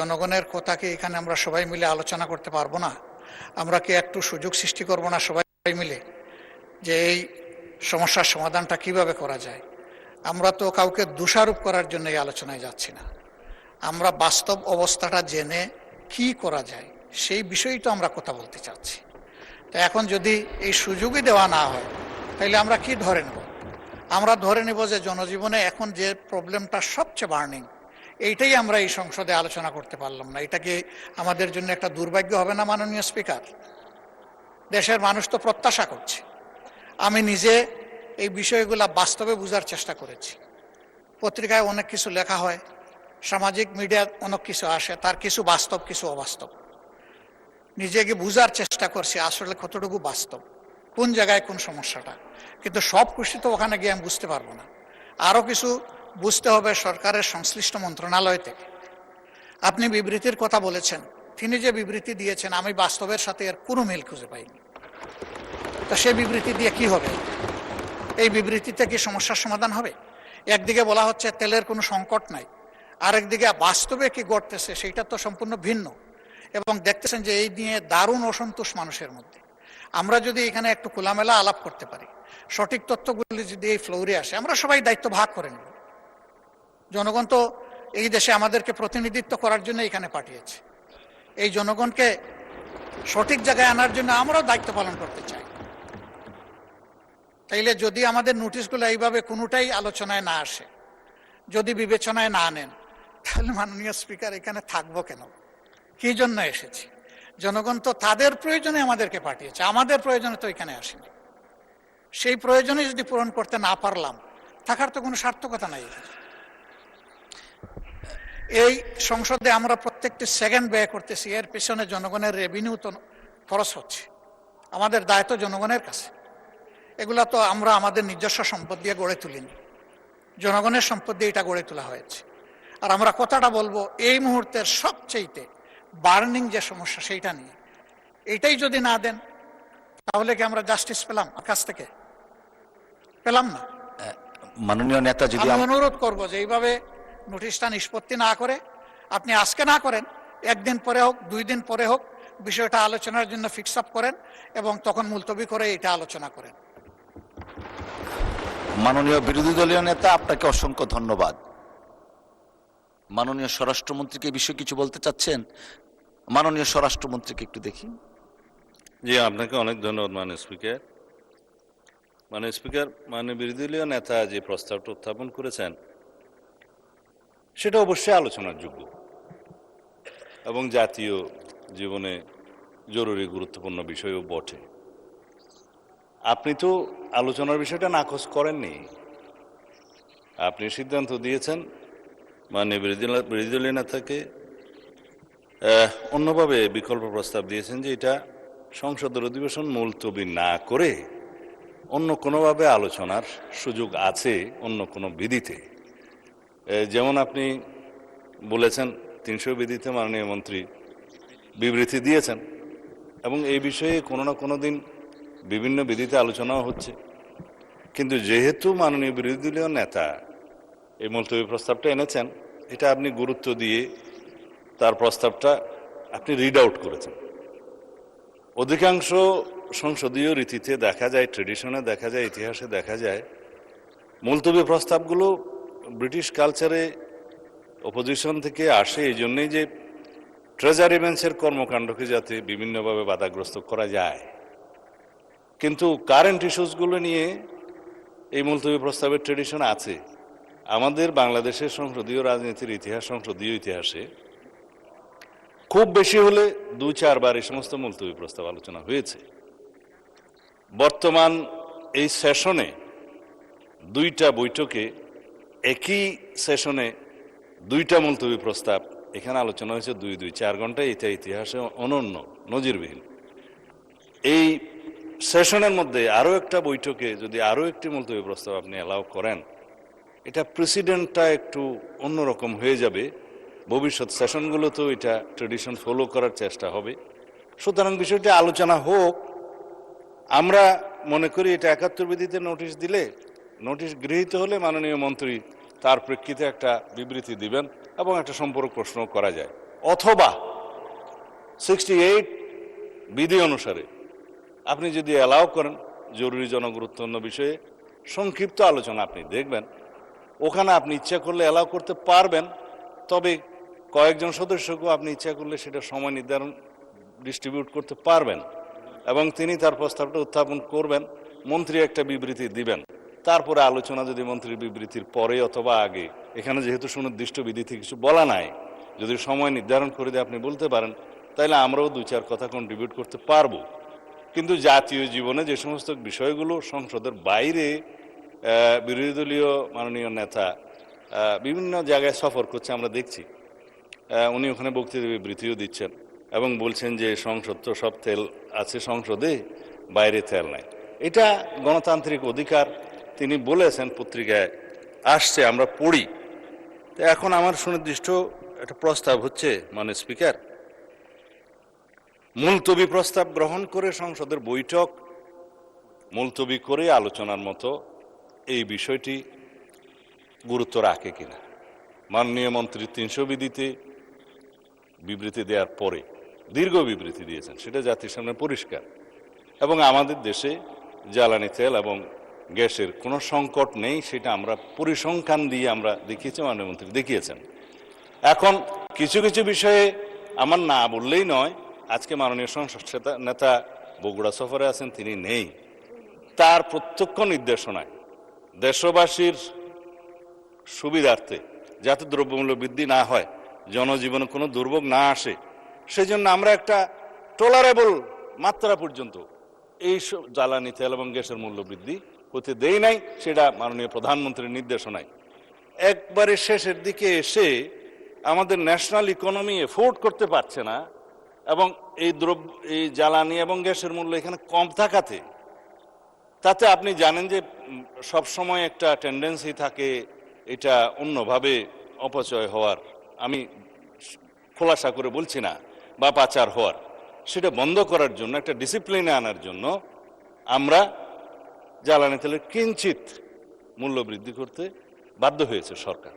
জনগণের কথা কি এখানে আমরা সবাই মিলে আলোচনা করতে পারবো না? আমরা কি একটু সুযোগ সৃষ্টি করব না সবাই মিলে, যে এই সমস্যার সমাধানটা কিভাবে করা যায়? আমরা তো কাউকে দোষারোপ করার জন্য এই আলোচনায় যাচ্ছি না, আমরা বাস্তব অবস্থাটা জেনে কি করা যায় সেই বিষয়েই তো আমরা কথা বলতে চাচ্ছি। তো এখন যদি এই সুযোগই দেওয়া না হয় তাহলে আমরা কি ধরে নেব? আমরা ধরে নেব যে জনজীবনে এখন যে প্রবলেমটা সবচেয়ে বার্নিং, এইটাই আমরা এই সংসদে আলোচনা করতে পারলাম না। এটা কি আমাদের জন্য একটা দুর্ভাগ্য হবে না মাননীয় স্পিকার? দেশের মানুষ তো প্রত্যাশা করছে। আমি নিজে এই বিষয়গুলো বাস্তবে বোঝার চেষ্টা করেছি। পত্রিকায় অনেক কিছু লেখা হয়, সামাজিক মিডিয়ায় অনেক কিছু আসে, তার কিছু বাস্তব কিছু অবাস্তব। নিজেকে বোঝার চেষ্টা করছি আসলে কতটুকু বাস্তব, কোন জায়গায় কোন সমস্যাটা। কিন্তু সব কিছু তো ওখানে গিয়ে আমি বুঝতে পারবো না, আরও কিছু বুঝতে হবে সরকারের সংশ্লিষ্ট মন্ত্রণালয় থেকে। আপনি বিবৃতির কথা বলেছেন, তিনি যে বিবৃতি দিয়েছেন আমি বাস্তবের সাথে এর কোনো মিল খুঁজে পাইনি। তা সে বিবৃতি দিয়ে কি হবে? এই বিবৃতিতে কি সমস্যার সমাধান হবে? একদিকে বলা হচ্ছে তেলের কোনো সংকট নাই, আরেকদিকে বাস্তবে কি ঘটতেছে সেইটা তো সম্পূর্ণ ভিন্ন। এবং দেখতেছেন যে এই নিয়ে দারুণ অসন্তোষ মানুষের মধ্যে। আমরা যদি এখানে একটু খোলামেলা আলাপ করতে পারি, সঠিক তথ্যগুলি যদি এই ফ্লোরে আসে, আমরা সবাই দায়িত্ব ভাগ করে নেব। জনগণ তো এই দেশে আমাদেরকে প্রতিনিধিত্ব করার জন্য এখানে পাঠিয়েছে। এই জনগণকে সঠিক জায়গায় আনার জন্য আমরাও দায়িত্ব পালন করতে চাই। তাইলে যদি আমাদের নোটিশগুলো এইভাবে কোনোটাই আলোচনায় না আসে, যদি বিবেচনায় না নেন, তাহলে মাননীয় স্পিকার এখানে থাকবো কেন? কি জন্য এসেছি? জনগণ তো তাদের প্রয়োজনে আমাদেরকে পাঠিয়েছে, আমাদের প্রয়োজনে তো এখানে আসেনি। সেই প্রয়োজনে যদি পূরণ করতে না পারলাম, থাকার তো কোনো সার্থকতা নাই এখানে। এই সংসদে আমরা প্রত্যেকটি সেকেন্ড ব্যয় করতেছি, এর পেছনে জনগণের রেভিনিউ তো খরচ হচ্ছে। আমাদের দায়িত্ব জনগণের কাছে। এগুলা তো আমরা আমাদের নিজস্ব সম্পদ দিয়ে গড়ে তুলিনি, জনগণের সম্পদ দিয়ে এটা গড়ে তোলা হয়েছে। আর আমরা কথাটা বলবো এই মুহূর্তের সবচেয়ে বার্নিং যে সমস্যা সেইটা নিয়ে। এইটাই যদি না দেন তাহলে কি আমরা জাস্টিস পেলাম কাছ থেকে? পেলাম না। মাননীয় নেতা, যদি আমি অনুরোধ করবো যে এইভাবে নোটিশটা নিষ্পত্তি না করে, আপনি আজকে না করেন, একদিন পরে হোক, 2 দিন পরে হোক, বিষয়টা আলোচনার জন্য ফিক্স আপ করেন এবং তখন মুলতবি করে এটা আলোচনা করেন। মাননীয় বিরোধী দলীয় নেতা, আপনাকে অসংখ্য ধন্যবাদ। মাননীয় স্বরাষ্ট্রমন্ত্রীকে এই বিষয়ে কিছু বলতে চাচ্ছেন? মাননীয় স্বরাষ্ট্রমন্ত্রীকে একটু দেখি। জি, আপনাকে অনেক ধন্যবাদ মাননীয় স্পিকার। মাননীয় স্পিকার, মাননীয় বিরোধী দলীয় নেতা যে প্রস্তাবটা উত্থাপন করেছেন সেটা অবশ্যই আলোচনার যোগ্য এবং জাতীয় জীবনে জরুরি গুরুত্বপূর্ণ বিষয়ও বটে। আপনি তো আলোচনার বিষয়টা নাকচ করেননি, আপনি সিদ্ধান্ত দিয়েছেন মাননীয় বিরোধী দলীয় নেতাকে অন্যভাবে বিকল্প প্রস্তাব দিয়েছেন যে এটা সংসদের অধিবেশন মুলতবি না করে অন্য কোনোভাবে আলোচনার সুযোগ আছে, অন্য কোনো বিধিতে। যেমন আপনি বলেছেন 300 বিধিতে মাননীয় মন্ত্রী বিবৃতি দিয়েছেন এবং এই বিষয়ে কোনো না কোনো দিন বিভিন্ন বিধিতে আলোচনাও হচ্ছে। কিন্তু যেহেতু মাননীয় বিরোধী দলীয় নেতা এই মুলতবি প্রস্তাবটা এনেছেন, এটা আপনি গুরুত্ব দিয়ে তার প্রস্তাবটা আপনি রিড আউট করেছেন। অধিকাংশ সংসদীয় রীতিতে দেখা যায়, ট্রেডিশনে দেখা যায়, ইতিহাসে দেখা যায়, মুলতবি প্রস্তাবগুলো ব্রিটিশ কালচারে অপোজিশন থেকে আসে এই জন্যই যে ট্রেজারি বেঞ্চের কর্মকাণ্ডকে যাতে বিভিন্নভাবে বাধাগ্রস্ত করা যায়। কিন্তু কারেন্ট ইস্যুসগুলো নিয়ে এই মুলতবি প্রস্তাবের ট্রেডিশন আছে। আমাদের বাংলাদেশের সংসদীয় রাজনীতির ইতিহাস, সংসদীয় ইতিহাসে খুব বেশি হলে 2-4 বার এই সমস্ত মুলতবি প্রস্তাব আলোচনা হয়েছে। বর্তমান এই সেশনে 2টা বৈঠকে একই সেশনে 2টা মুলতবি প্রস্তাব এখানে আলোচনা হয়েছে 2-4 ঘন্টা। এটা ইতিহাসে অনন্য, নজিরবিহীন। এই সেশনের মধ্যে আরও একটা বৈঠকে যদি আরও একটি মুলতবি প্রস্তাব আপনি অ্যালাউ করেন, এটা প্রেসিডেন্টটা একটু অন্যরকম হয়ে যাবে। ভবিষ্যৎ সেশনগুলোতেও এটা ট্রেডিশন ফলো করার চেষ্টা হবে। সুতরাং বিষয়টি আলোচনা হোক। আমরা মনে করি এটা 71 বিধিতে নোটিশ দিলে, নোটিশ গৃহীত হলে মাননীয় মন্ত্রী তার প্রেক্ষিতে একটা বিবৃতি দিবেন এবং একটা সম্পর্ক প্রশ্ন করা যায়। অথবা 68 বিধি অনুসারে আপনি যদি অ্যালাউ করেন জরুরি জনগুরুত্বপূর্ণ বিষয়ে সংক্ষিপ্ত আলোচনা, আপনি দেখবেন ওখানে আপনি ইচ্ছা করলে অ্যালাউ করতে পারবেন, তবে কয়েকজন সদস্যকেও আপনি ইচ্ছা করলে সেটা সময় নির্ধারণ ডিস্ট্রিবিউট করতে পারবেন এবং তিনি তার প্রস্তাবটা উত্থাপন করবেন, মন্ত্রী একটা বিবৃতি দিবেন, তারপরে আলোচনা যদি মন্ত্রীর বিবৃতির পরে অথবা আগে, এখানে যেহেতু সুনির্দিষ্ট বিধিতে কিছু বলা নাই, যদি সময় নির্ধারণ করে দিয়ে আপনি বলতে পারেন তাহলে আমরাও 2-4 কথা কন্ট্রিবিউট করতে পারবো। কিন্তু জাতীয় জীবনে যে সমস্ত বিষয়গুলো সংসদের বাইরে বিরোধী দলীয় মাননীয় নেতা বিভিন্ন জায়গায় সফর করছে আমরা দেখছি, উনি ওখানে বক্তৃতা বিবৃতিও দিচ্ছেন এবং বলছেন যে সংসদ তো সব তেল আছে সংসদে, বাইরে তেল নাই। এটা গণতান্ত্রিক অধিকার, তিনি বলেছেন, পত্রিকায় আসছে, আমরা পড়ি। তো এখন আমার সুনির্দিষ্ট একটা প্রস্তাব হচ্ছে, মানে স্পিকার, মুলতবি প্রস্তাব গ্রহণ করে সংসদের বৈঠক মুলতবি করে আলোচনার মতো এই বিষয়টি গুরুত্ব রাখে কিনা। মাননীয় মন্ত্রী 300 বিধিতে বিবৃতি দেওয়ার পরে দীর্ঘ বিবৃতি দিয়েছেন, সেটা জাতির সামনে পরিষ্কার, এবং আমাদের দেশে জ্বালানি তেল এবং গ্যাসের কোনো সংকট নেই, সেটা আমরা পরিসংখ্যান দিয়ে আমরা দেখিয়েছি, মাননীয় মন্ত্রী দেখিয়েছেন। এখন কিছু কিছু বিষয়ে আমার না বললেই নয়, আজকে মাননীয় সংসদ নেতা বগুড়া সফরে আছেন, তিনি নেই, তার প্রত্যক্ষ নির্দেশনায় দেশবাসীর সুবিধার্থে যাতে দ্রব্যমূল্য বৃদ্ধি না হয়, জনজীবনে কোনো দুর্ভোগ না আসে, সেজন্য আমরা একটা টলারেবল মাত্রা পর্যন্ত এই জ্বালানি তেল এবং গ্যাসের মূল্য বৃদ্ধি হতে দেই নাই, সেটা মাননীয় প্রধানমন্ত্রীর নির্দেশনায়। একবারে শেষের দিকে এসে আমাদের ন্যাশনাল ইকোনমি এফোর্ড করতে পারছে না এবং এই জ্বালানি এবং গ্যাসের মূল্য এখানে কম থাকাতে, তাতে আপনি জানেন যে সবসময় একটা টেন্ডেন্সি থাকে এটা অন্যভাবে অপচয় হওয়ার, আমি খোলাসা করে বলছি না, বা পাচার হওয়ার, সেটা বন্ধ করার জন্য, একটা ডিসিপ্লিনে আনার জন্য আমরা জ্বালানি তেলের কিঞ্চিত মূল্য বৃদ্ধি করতে বাধ্য হয়েছে সরকার।